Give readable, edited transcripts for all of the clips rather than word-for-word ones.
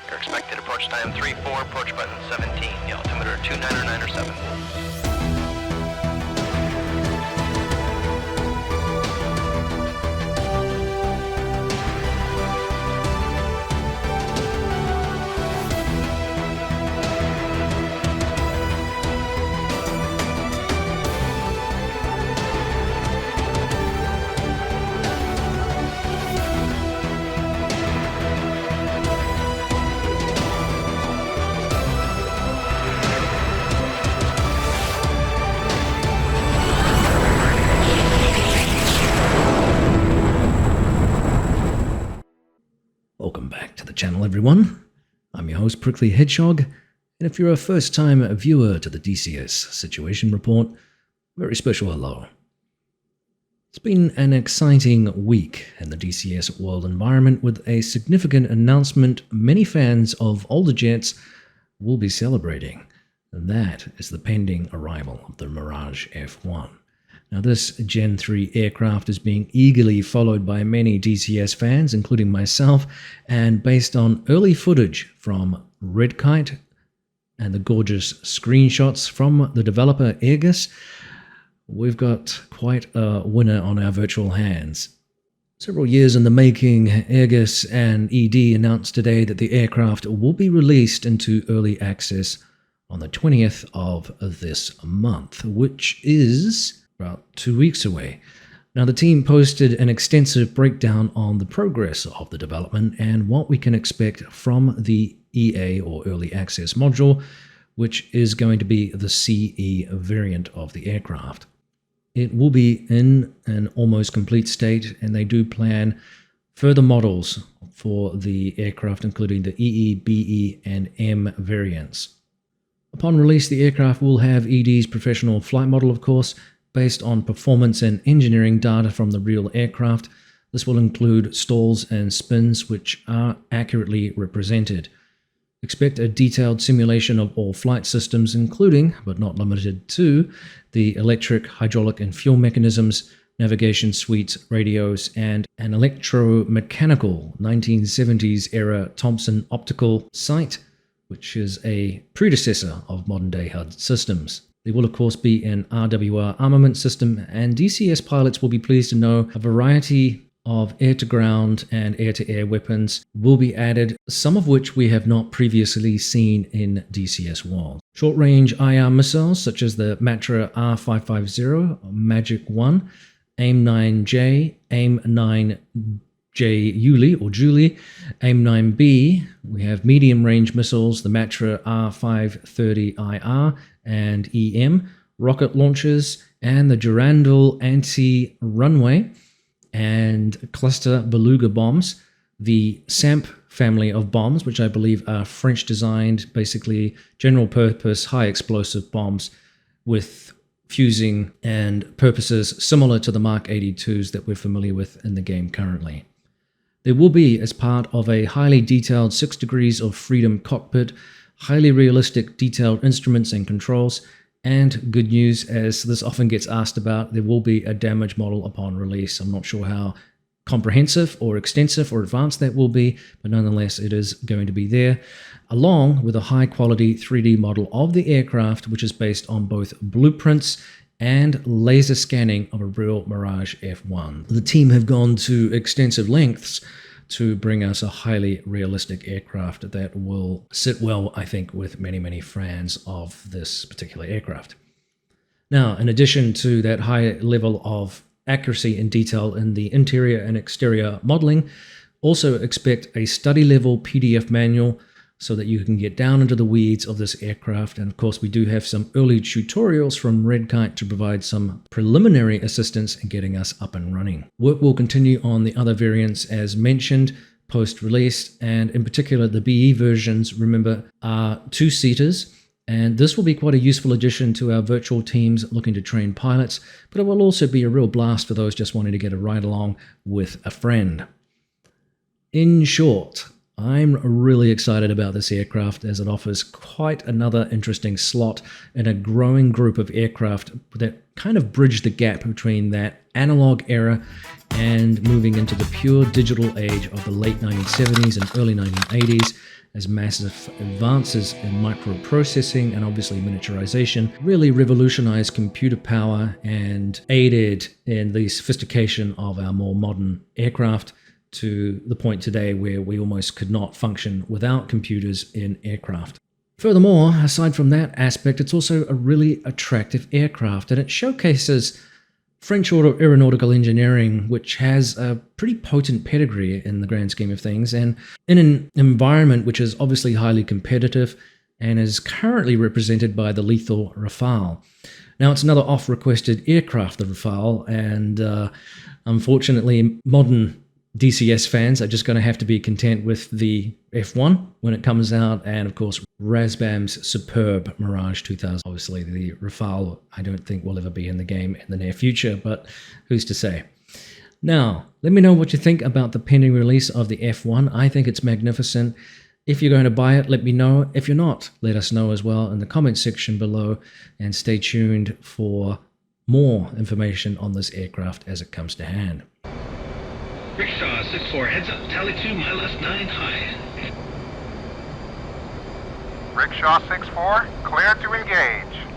Your expected approach time 3-4, approach button 17, the altimeter 2997. Welcome back to the channel, everyone. I'm your host, Prickly Hedgehog, and if you're a first-time viewer to the DCS Situation Report, very special hello. It's been an exciting week in the DCS world environment with a significant announcement many fans of older jets will be celebrating, and that is the pending arrival of the Mirage F1. Now, this Gen 3 aircraft is being eagerly followed by many DCS fans, including myself, and based on early footage from Redkite and the gorgeous screenshots from the developer Aerges, we've got quite a winner on our virtual hands. Several years in the making, Aerges and ED announced today that the aircraft will be released into early access on the 20th of this month, which is about 2 weeks away. Now, the team posted an extensive breakdown on the progress of the development and what we can expect from the EA or Early Access module, which is going to be the CE variant of the aircraft. It will be in an almost complete state, and they do plan further models for the aircraft, including the EE, BE, and M variants. Upon release, the aircraft will have ED's professional flight model, of course, based on performance and engineering data from the real aircraft. This will include stalls and spins, which are accurately represented. Expect a detailed simulation of all flight systems, including, but not limited to, the electric, hydraulic, and fuel mechanisms, navigation suites, radios, and an electromechanical 1970s era Thomson optical sight, which is a predecessor of modern-day HUD systems. There will, of course, be an RWR armament system, and DCS pilots will be pleased to know a variety of air-to-ground and air-to-air weapons will be added, some of which we have not previously seen in DCS world. Short-range IR missiles, such as the Matra R550, Magic 1, AIM-9J, AIM-9J Yuli or Julie, AIM-9B. We have medium-range missiles, the Matra R530IR and EM, rocket launchers, and the Durandal anti-runway and cluster beluga bombs, the SAMP family of bombs, which I believe are French-designed, basically general-purpose, high-explosive bombs with fusing and purposes similar to the Mark 82s that we're familiar with in the game currently. There will be, as part of a highly detailed 6 degrees of freedom cockpit, highly realistic detailed instruments and controls, and good news, as this often gets asked about, there will be a damage model upon release. I'm not sure how comprehensive or extensive or advanced that will be, but nonetheless it is going to be there, along with a high quality 3D model of the aircraft, which is based on both blueprints and laser scanning of a real Mirage F1. The team have gone to extensive lengths to bring us a highly realistic aircraft that will sit well, I think, with many, many fans of this particular aircraft. Now, in addition to that high level of accuracy and detail in the interior and exterior modeling, also expect a study level PDF manual so that you can get down into the weeds of this aircraft. And of course, we do have some early tutorials from Redkite to provide some preliminary assistance in getting us up and running. Work will continue on the other variants as mentioned post-release, and in particular the BE versions, remember, are 2-seaters, and this will be quite a useful addition to our virtual teams looking to train pilots, but it will also be a real blast for those just wanting to get a ride along with a friend. In short, I'm really excited about this aircraft as it offers quite another interesting slot in a growing group of aircraft that kind of bridge the gap between that analog era and moving into the pure digital age of the late 1970s and early 1980s, as massive advances in microprocessing and obviously miniaturization really revolutionized computer power and aided in the sophistication of our more modern aircraft, to the point today where we almost could not function without computers in aircraft. Furthermore, aside from that aspect, it's also a really attractive aircraft, and it showcases French aeronautical engineering, which has a pretty potent pedigree in the grand scheme of things, and in an environment which is obviously highly competitive and is currently represented by the lethal Rafale. Now, it's another oft-requested aircraft, the Rafale, and unfortunately, modern DCS fans are just going to have to be content with the F1 when it comes out, and of course Razbam's superb Mirage 2000. Obviously the Rafale I don't think will ever be in the game in the near future, but who's to say. Now, let me know what you think about the pending release of the F1. I think it's magnificent. If you're going to buy it, let me know. If you're not, let us know as well in the comment section below, and stay tuned for more information on this aircraft as it comes to hand. Rickshaw 6-4, heads up, tally 2, my left 9, high. Rickshaw 6-4, clear to engage.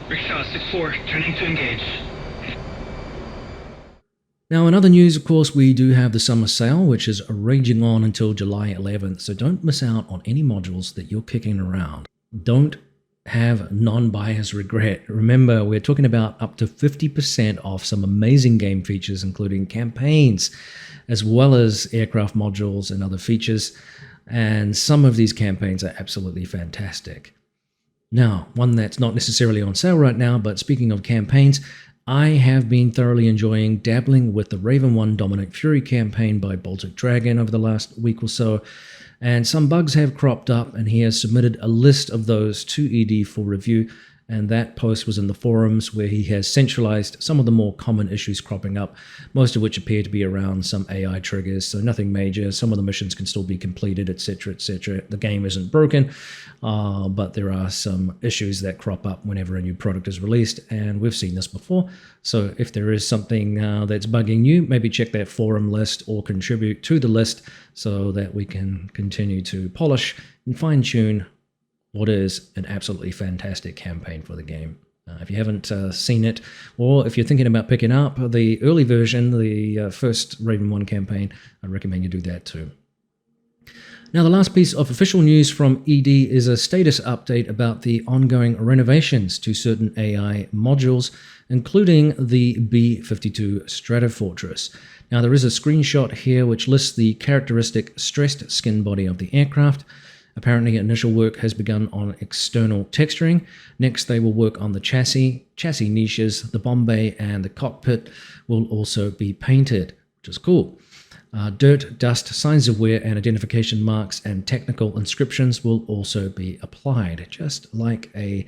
Rickshaw 6-4, turning to engage. Now, in other news, of course, we do have the summer sale, which is raging on until July 11th, so don't miss out on any modules that you're kicking around. Don't have non-buyer's regret. Remember, we're talking about up to 50% off some amazing game features, including campaigns, as well as aircraft modules and other features. And some of these campaigns are absolutely fantastic. Now, one that's not necessarily on sale right now, but speaking of campaigns, I have been thoroughly enjoying dabbling with the Raven 1 Dominic Fury campaign by Baltic Dragon over the last week or so. And some bugs have cropped up, and he has submitted a list of those to ED for review, and that post was in the forums where he has centralized some of the more common issues cropping up, most of which appear to be around some AI triggers, so nothing major. Some of the missions can still be completed, etc., etc. The game isn't broken, but there are some issues that crop up whenever a new product is released, and we've seen this before. So if there is something that's bugging you, maybe check that forum list or contribute to the list so that we can continue to polish and fine-tune what is an absolutely fantastic campaign for the game. If you haven't seen it, or if you're thinking about picking up the early version, the first Raven 1 campaign, I recommend you do that too. Now, the last piece of official news from ED is a status update about the ongoing renovations to certain AI modules, including the B-52 Stratofortress. Now, there is a screenshot here which lists the characteristic stressed skin body of the aircraft. Apparently, initial work has begun on external texturing. Next, they will work on the chassis niches, the bomb bay, and the cockpit will also be painted, which is cool. Dirt, dust, signs of wear, and identification marks and technical inscriptions will also be applied, just like a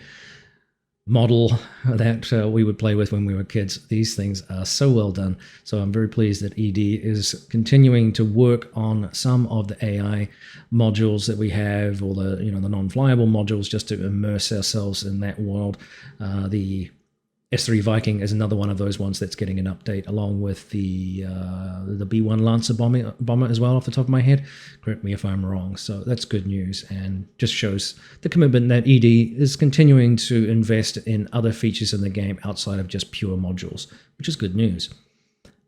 model that we would play with when we were kids. These things are so well done. So I'm very pleased that ED is continuing to work on some of the AI modules that we have, or the the non-flyable modules, just to immerse ourselves in that world. The S3 Viking is another one of those ones that's getting an update, along with the B-1 Lancer bomber as well, off the top of my head. Correct me if I'm wrong. So that's good news, and just shows the commitment that ED is continuing to invest in other features in the game outside of just pure modules, which is good news.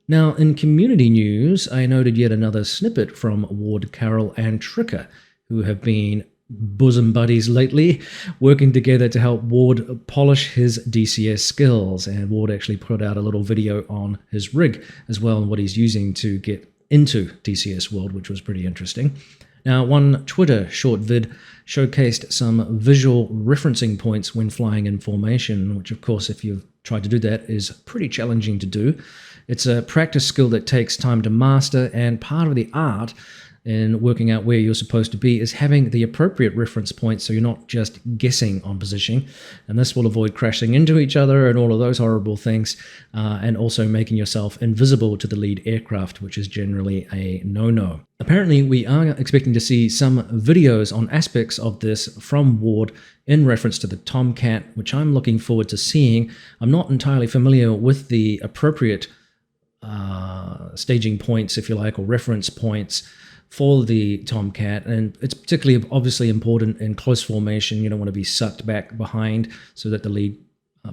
Now, in community news, I noted yet another snippet from Ward Carroll and Tricker, who have been bosom buddies lately, working together to help Ward polish his DCS skills. And Ward actually put out a little video on his rig as well, and what he's using to get into DCS world, which was pretty interesting. Now, one Twitter short vid showcased some visual referencing points when flying in formation, which of course, if you've tried to do that, is pretty challenging to do. It's a practice skill that takes time to master, and part of the art in working out where you're supposed to be is having the appropriate reference points so you're not just guessing on positioning. And this will avoid crashing into each other and all of those horrible things, and also making yourself invisible to the lead aircraft, which is generally a no-no. Apparently, we are expecting to see some videos on aspects of this from Ward in reference to the Tomcat, which I'm looking forward to seeing. I'm not entirely familiar with the appropriate staging points, if you like, or reference points for the Tomcat, and it's particularly obviously important in close formation. You don't want to be sucked back behind so that the lead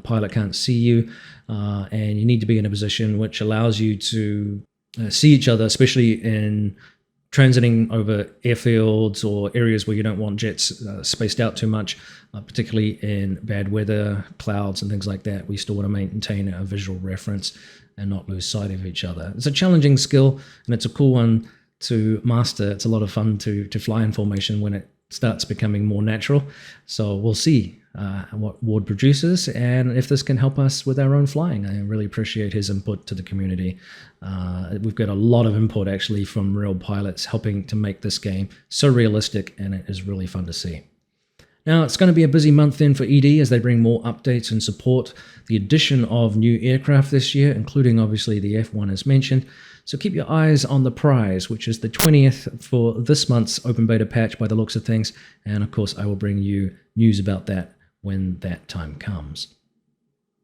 pilot can't see you, and you need to be in a position which allows you to see each other, especially in transiting over airfields or areas where you don't want jets spaced out too much, particularly in bad weather, clouds and things like that. We still want to maintain a visual reference and not lose sight of each other. It's a challenging skill, and it's a cool one to master. It's a lot of fun to fly in formation when it starts becoming more natural. So we'll see what Ward produces and if this can help us with our own flying. I really appreciate his input to the community. We've got a lot of input actually from real pilots helping to make this game so realistic, and it is really fun to see. Now, it's going to be a busy month then for ED as they bring more updates and support the addition of new aircraft this year, including obviously the F1 as mentioned. So keep your eyes on the prize, which is the 20th for this month's open beta patch by the looks of things. And of course, I will bring you news about that when that time comes.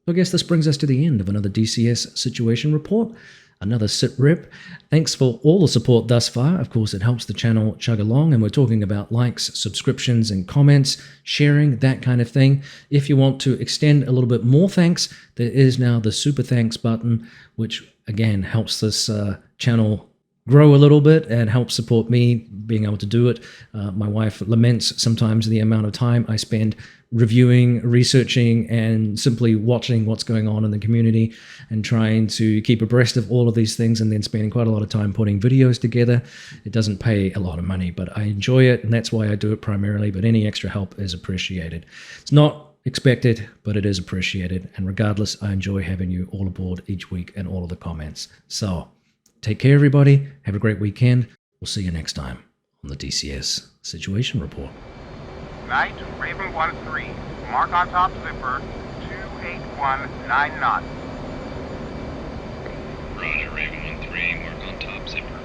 So I guess this brings us to the end of another DCS situation report. Another sit rep. Thanks for all the support thus far. Of course, it helps the channel chug along, and we're talking about likes, subscriptions, and comments, sharing, that kind of thing. If you want to extend a little bit more thanks, there is now the super thanks button, which again helps this channel grow a little bit and help support me being able to do it. My wife laments sometimes the amount of time I spend reviewing, researching, and simply watching what's going on in the community and trying to keep abreast of all of these things, and then spending quite a lot of time putting videos together. It doesn't pay a lot of money, but I enjoy it, and that's why I do it primarily, but any extra help is appreciated. It's not expected, but it is appreciated, and regardless, I enjoy having you all aboard each week and all of the comments. So, take care, everybody. Have a great weekend. We'll see you next time on the DCS Situation Report. Night, Raven 1-3. Mark on top zipper, 281.9 knots. Roger, Raven 1-3, mark on top zipper.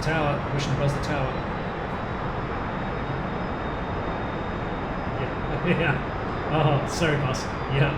tower. Permission to buzz the tower. Yeah. Yeah. Oh, sorry, boss. Yeah.